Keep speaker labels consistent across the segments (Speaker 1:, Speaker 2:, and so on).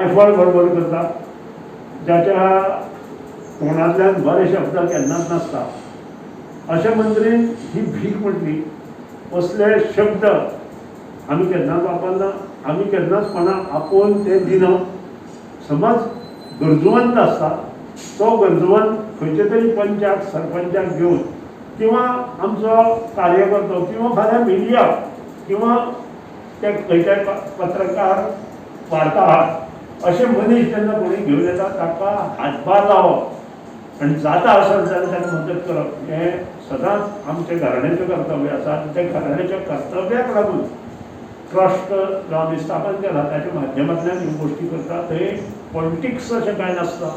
Speaker 1: आयफॉल बरोबर करता, ज्याच्या तोंडांतल्यान बरे शब्द केन्नाच नासता, अशा मंत्रीन ही भीक म्हटली. असले शब्द आमी केन्नाच वापरना. आमी केन्नाच कोणाक आपोवन ते दिना. समज गरजुवंत आसता, तो गरजुवंत खंयचे तरी पंचाक सरपंचाक घेवन किंवा आमचो कार्यकर्तो किंवा फाल्यां मिडिया किंवा ते खंयच्याय पत्रकार वार्ताहर अशे मनीस जेन्ना कोणी घेवन येता ताका हातभार लावप आनी जाता आसत जाल्यार ताका मदत करप हें सदांच आमचें घराण्याचें कर्तव्य आसा. आनी त्या घराण्याच्या कर्तव्याक लागून ट्रस्ट जो आमी स्थापन केला ताच्या माध्यमांतल्यान ह्यो गोश्टी करता. थंय पॉलिटिक्स अशें कांय नासता,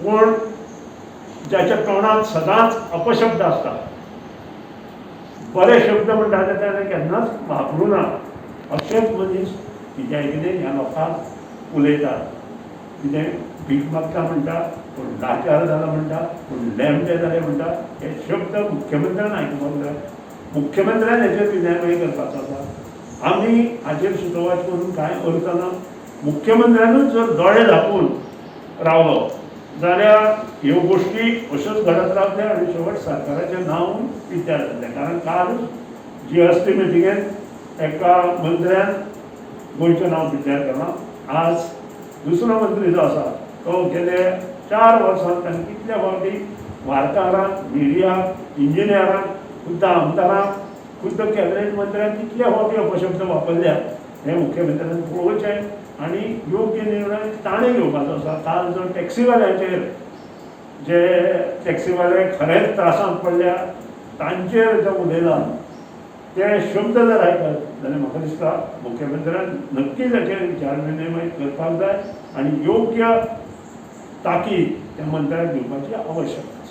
Speaker 1: पूण ज्याच्या तोंडांत सदांच अपशब्द आसता, बरे शब्द म्हणटा ते ताणें केन्नाच वापरूं ना. अशेच मनीस कित्याक कितें ह्या लोकांक उलयतात. कितें भीक मागता म्हणटा, कोण लाचार जाला म्हणटा, कोण लेमटे जाले म्हणटा, हे शब्द मुख्यमंत्र्यान आयकुपाक जाय. मुख्यमंत्र्यान हेचेर विधायमय करपाचो आसा. आमी हाचेर सुतोवाच करून कांय अर्थ ना. मुख्यमंत्र्यानूच जर दोळे धांपून रावलो जाल्यार ह्यो गोश्टी अश्योच घडत रावतले आनी शेवट सरकाराचें नांव पिड्ड्यार जातलें. कारण कालूच GST मिटिंगेंत एका मंत्र्यान गोंयचें नांव पिड्ड्यार केलां. आज दुसरो मंत्री जो आसा तो गेले 4 वर्सांत ताणें कितल्या फावटी वार्ताहरांक, मिडियाक, इंजिनियरांक, खुद्द आमदारांक, खुद्द कॅबिनेट मंत्र्यांक कितले फावटी अपशब्द वापरल्यात हें मुख्यमंत्र्यान पळोवचें आनी योग्य निर्णय ताणें घेवपाचो आसा. काल जो टॅक्सीवाल्यांचेर जे टॅक्सीवाले खरेंच त्रासांत पडल्या तांचेर जो उलयला ते शब्द जर आयकत जाल्यार म्हाका दिसता मुख्यमंत्र्यान नक्कीच हाचेर विचार विनिमय करपाक जाय आनी योग्य ताकीद त्या मंत्र्याक दिवपाची आवश्यकता.